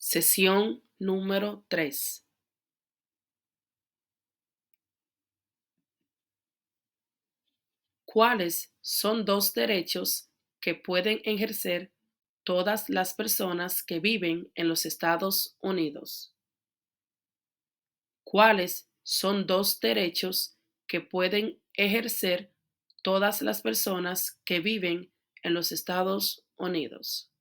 Sesión número 3. ¿Cuáles son dos derechos que pueden ejercer todas las personas que viven en los Estados Unidos? ¿Cuáles son dos derechos que pueden ejercer todas las personas que viven en los Estados Unidos?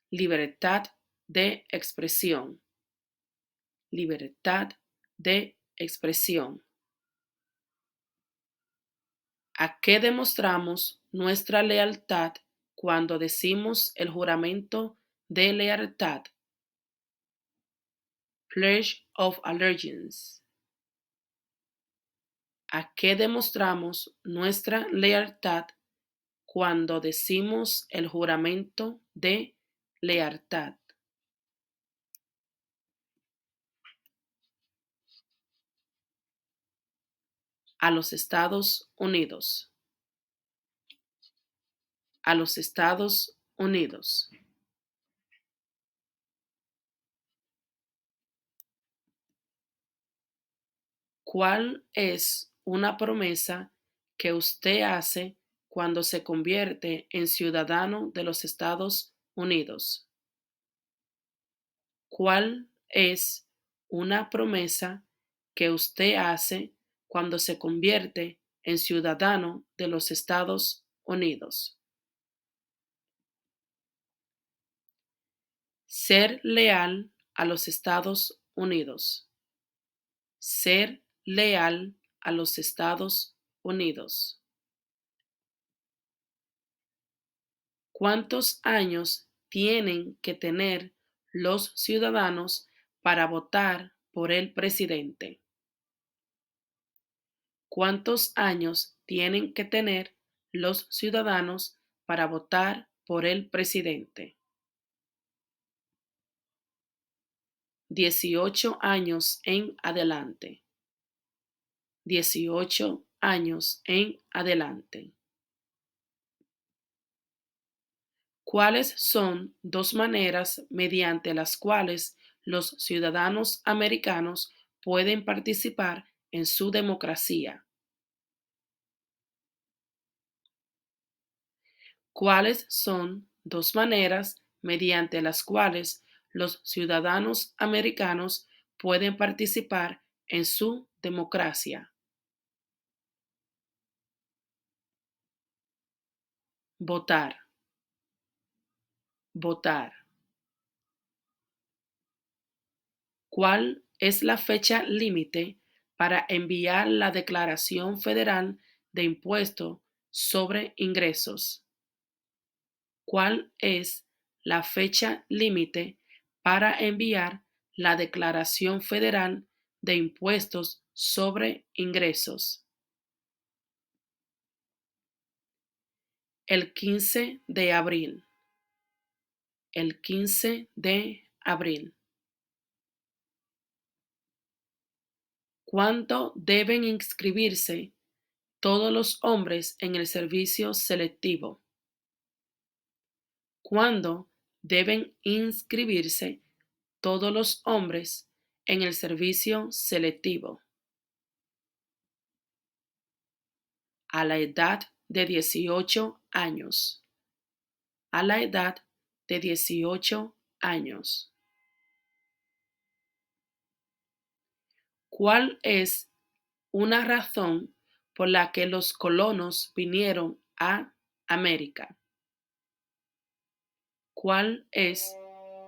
Libertad de expresión. Libertad de expresión. ¿A qué demostramos nuestra lealtad cuando decimos el juramento de lealtad? Pledge of Allegiance. ¿A qué demostramos nuestra lealtad cuando decimos el juramento de lealtad? A los Estados Unidos. A los Estados Unidos. ¿Cuál es una promesa que usted hace cuando se convierte en ciudadano de los Estados Unidos? ¿Cuál es una promesa que usted hace cuando se convierte en ciudadano de los Estados Unidos? Ser leal a los Estados Unidos. Ser leal a los Estados Unidos. ¿Cuántos años tienen que tener los ciudadanos para votar por el presidente? ¿Cuántos años tienen que tener los ciudadanos para votar por el presidente? 18 años en adelante. 18 años en adelante. ¿Cuáles son dos maneras mediante las cuales los ciudadanos americanos pueden participar en su democracia? ¿Cuáles son dos maneras mediante las cuales los ciudadanos americanos pueden participar en su democracia? Votar. Votar. ¿Cuál es la fecha límite para enviar la Declaración Federal de Impuesto sobre Ingresos? ¿Cuál es la fecha límite para enviar la Declaración Federal de Impuestos sobre Ingresos? El 15 de abril. El 15 de abril. ¿Cuándo deben inscribirse todos los hombres en el servicio selectivo? ¿Cuándo deben inscribirse todos los hombres en el servicio selectivo? A la edad de 18 años. A la edad de 18 años. ¿Cuál es una razón por la que los colonos vinieron a América? ¿Cuál es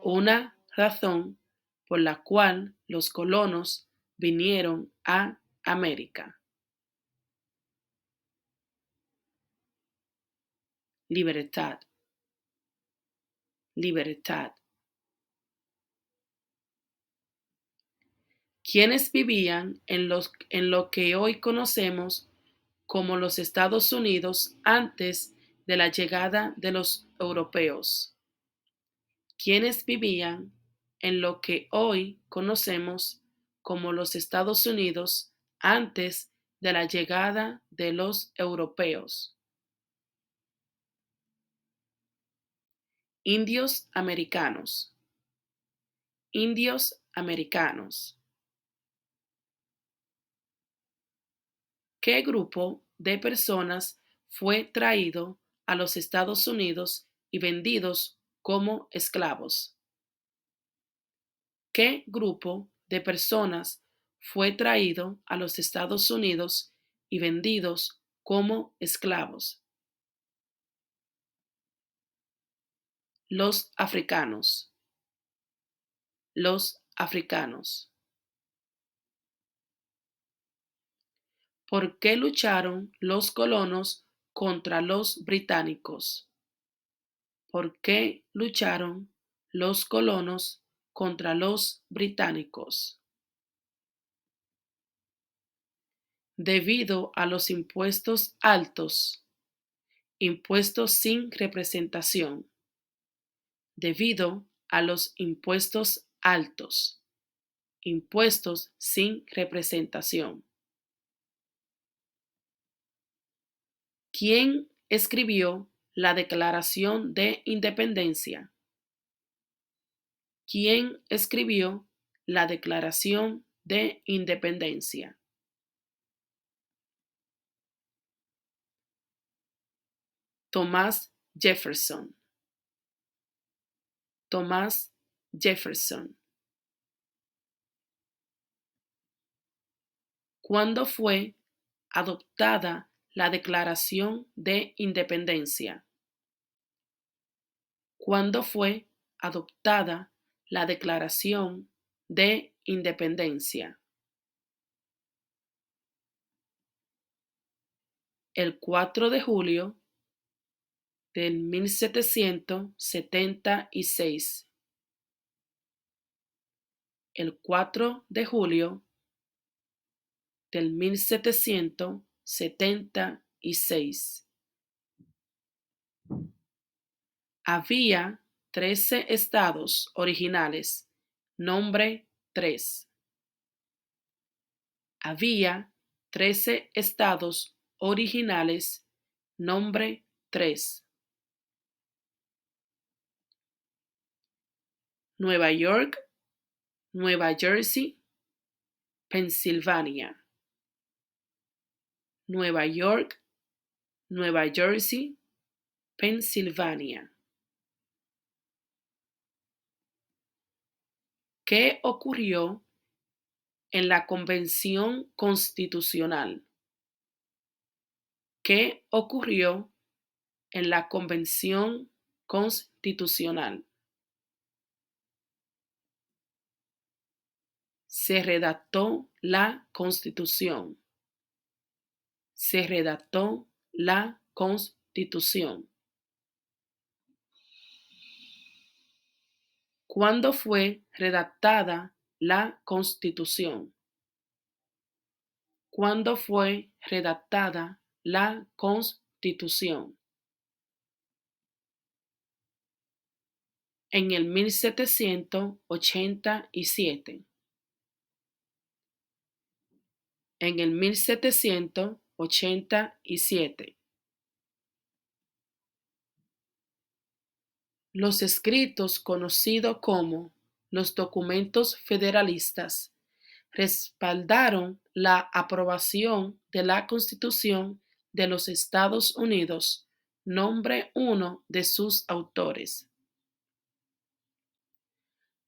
una razón por la cual los colonos vinieron a América? Libertad. Libertad. ¿Quiénes vivían en lo que hoy conocemos como los Estados Unidos antes de la llegada de los europeos? ¿Quiénes vivían en lo que hoy conocemos como los Estados Unidos antes de la llegada de los europeos? Indios americanos. Indios americanos. ¿Qué grupo de personas fue traído a los Estados Unidos y vendidos como esclavos? ¿Qué grupo de personas fue traído a los Estados Unidos y vendidos como esclavos? Los africanos. Los africanos. ¿Por qué lucharon los colonos contra los británicos? ¿Por qué lucharon los colonos contra los británicos? Debido a los impuestos altos, impuestos sin representación. Debido a los impuestos altos, impuestos sin representación. ¿Quién escribió la Declaración de Independencia? ¿Quién escribió la Declaración de Independencia? Thomas Jefferson. Thomas Jefferson. ¿Cuándo fue adoptada la Declaración de Independencia? ¿Cuándo fue adoptada la Declaración de Independencia? El 4 de julio del 1776. El 4 de julio del 1776. Había 13 estados originales. Nombre 3. Había 13 estados originales. Nombre 3. Nueva York, Nueva Jersey, Pensilvania. Nueva York, Nueva Jersey, Pensilvania. ¿Qué ocurrió en la Convención Constitucional? ¿Qué ocurrió en la Convención Constitucional? Se redactó la Constitución. Se redactó la Constitución. ¿Cuándo fue redactada la Constitución? ¿Cuándo fue redactada la Constitución? En el 1787. En el 1787. Los escritos conocidos como los documentos federalistas respaldaron la aprobación de la Constitución de los Estados Unidos. Nombre uno de sus autores.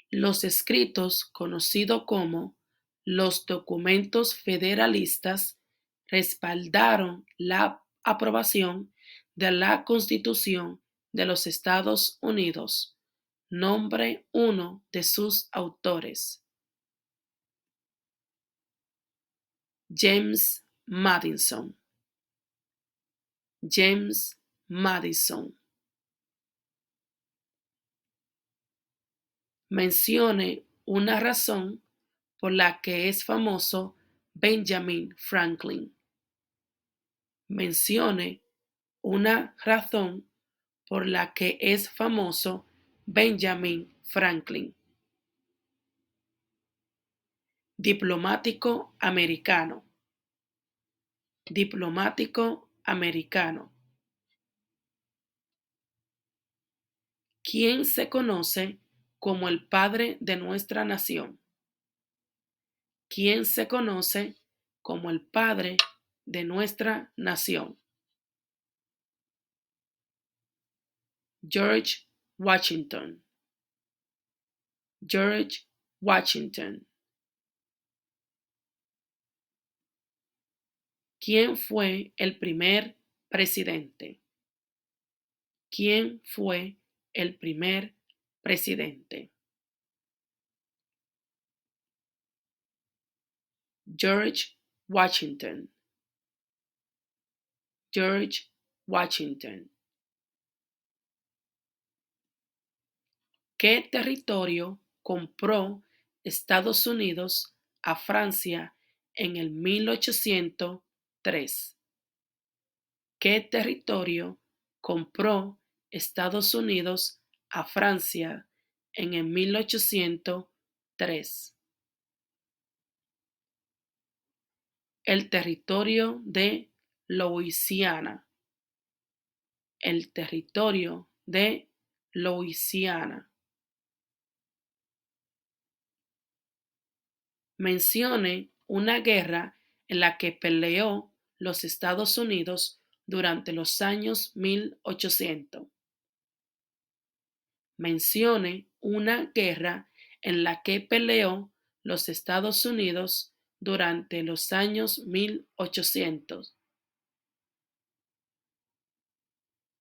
Los escritos conocidos como los documentos federalistas respaldaron la aprobación de la Constitución de los Estados Unidos. Nombre uno de sus autores. James Madison. James Madison. Mencione una razón por la que es famoso Benjamin Franklin. Mencione una razón por la que es famoso Benjamin Franklin. Diplomático americano. Diplomático americano. ¿Quién se conoce como el padre de nuestra nación? ¿Quién se conoce como el padre de nuestra nación? George Washington. George Washington. ¿Quién fue el primer presidente? ¿Quién fue el primer presidente? George Washington. George Washington. ¿Qué territorio compró Estados Unidos a Francia en el 1803? ¿Qué territorio compró Estados Unidos a Francia en el 1803? El territorio de Louisiana. El territorio de Louisiana. Mencione una guerra en la que peleó los Estados Unidos durante los años 1800. Mencione una guerra en la que peleó los Estados Unidos durante los años 1800.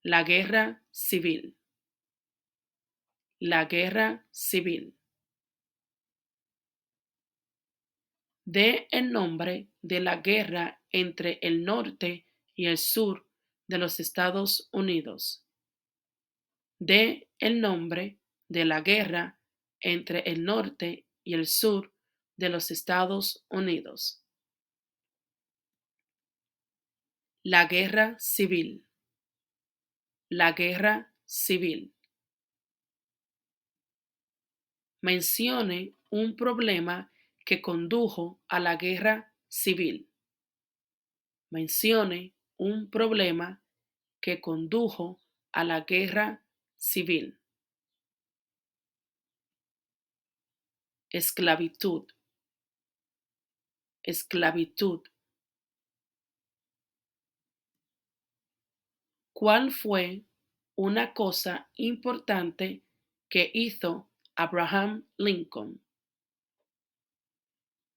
La guerra civil. La guerra civil. Dé el nombre de la guerra entre el norte y el sur de los Estados Unidos. Dé el nombre de la guerra entre el norte y el sur de los Estados Unidos. La guerra civil. La guerra civil. Mencione un problema que condujo a la guerra civil. Mencione un problema que condujo a la guerra civil. Esclavitud. Esclavitud. ¿Cuál fue una cosa importante que hizo Abraham Lincoln?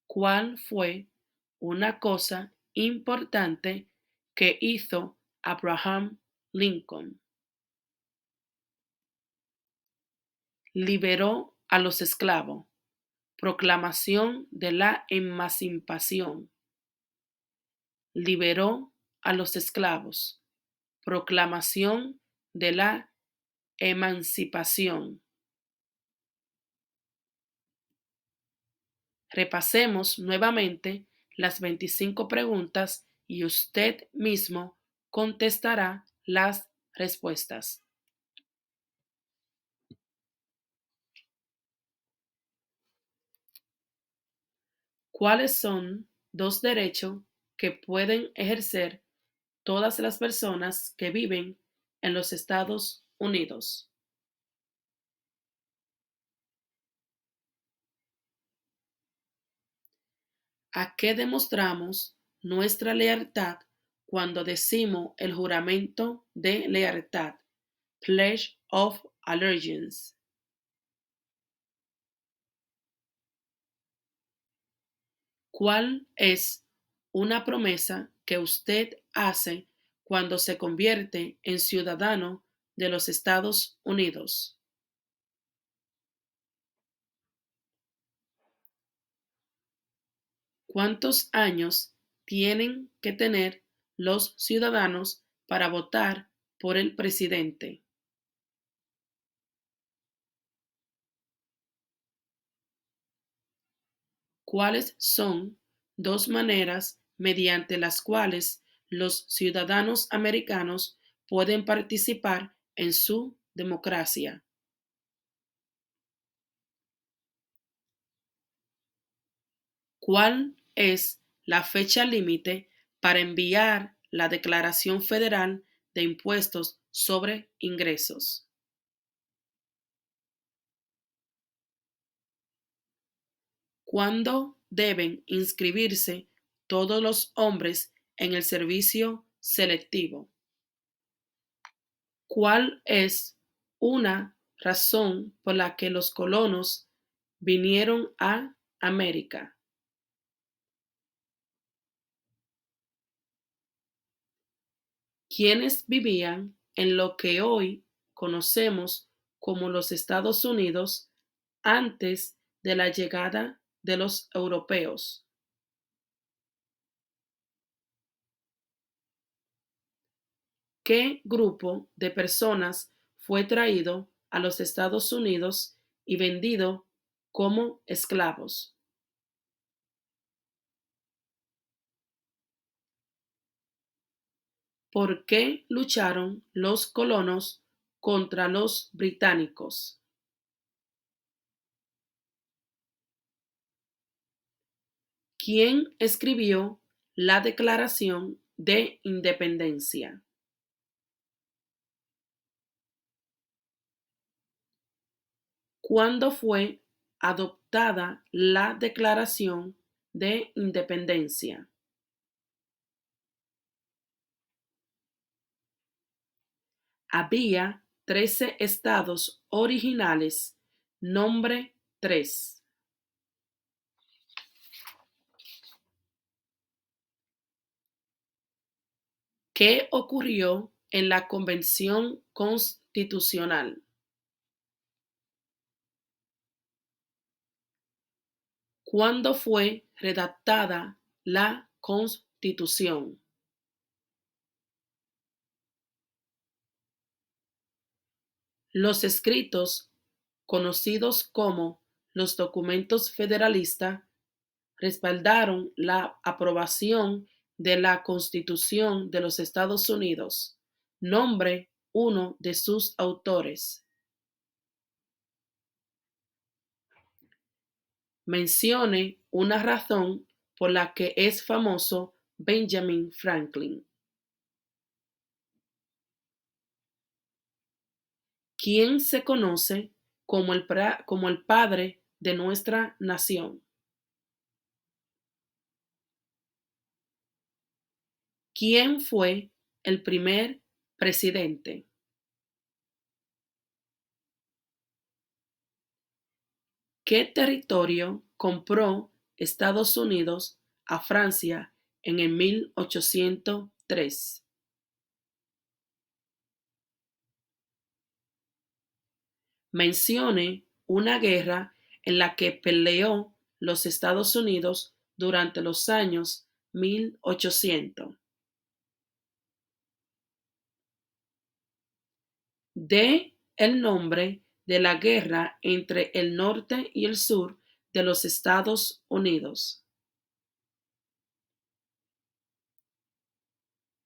¿Cuál fue una cosa importante que hizo Abraham Lincoln? Liberó a los esclavos. Proclamación de la emancipación. Liberó a los esclavos. Proclamación de la emancipación. Repasemos nuevamente las 25 preguntas y usted mismo contestará las respuestas. ¿Cuáles son dos derechos que pueden ejercer todas las personas que viven en los Estados Unidos? ¿A qué demostramos nuestra lealtad cuando decimos el juramento de lealtad? Pledge of Allegiance. ¿Cuál es una promesa que usted hace cuando se convierte en ciudadano de los Estados Unidos? ¿Cuántos años tienen que tener los ciudadanos para votar por el presidente? ¿Cuáles son dos maneras mediante las cuales los ciudadanos americanos pueden participar en su democracia? ¿Cuál es la fecha límite para enviar la Declaración Federal de Impuestos sobre Ingresos? ¿Cuándo deben inscribirse todos los hombres en el servicio selectivo? ¿Cuál es una razón por la que los colonos vinieron a América? ¿Quiénes vivían en lo que hoy conocemos como los Estados Unidos antes de la llegada de los europeos? ¿Qué grupo de personas fue traído a los Estados Unidos y vendido como esclavos? ¿Por qué lucharon los colonos contra los británicos? ¿Quién escribió la Declaración de Independencia? ¿Cuándo fue adoptada la Declaración de Independencia? Había 13 estados originales. Nombre 3. ¿Qué ocurrió en la Convención Constitucional? ¿Cuándo fue redactada la Constitución? Los escritos, conocidos como los documentos federalistas, respaldaron la aprobación de la Constitución de los Estados Unidos. Nombre uno de sus autores. Mencione una razón por la que es famoso Benjamin Franklin. ¿Quién se conoce como el padre de nuestra nación? ¿Quién fue el primer presidente? ¿Qué territorio compró Estados Unidos a Francia en el 1803? Mencione una guerra en la que peleó los Estados Unidos durante los años 1800. Dé el nombre de la guerra entre el norte y el sur de los Estados Unidos.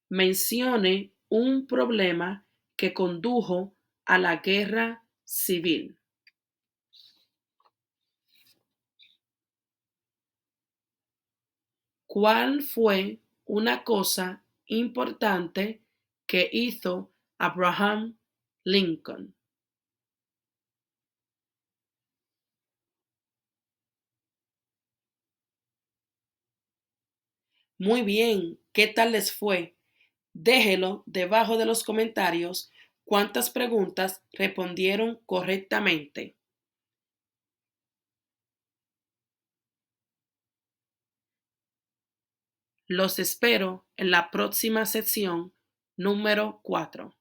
Mencione un problema que condujo a la guerra civil. ¿Cuál fue una cosa importante que hizo Abraham Lincoln? Muy bien, ¿qué tal les fue? Déjelo debajo de los comentarios cuántas preguntas respondieron correctamente. Los espero en la próxima sección número 4.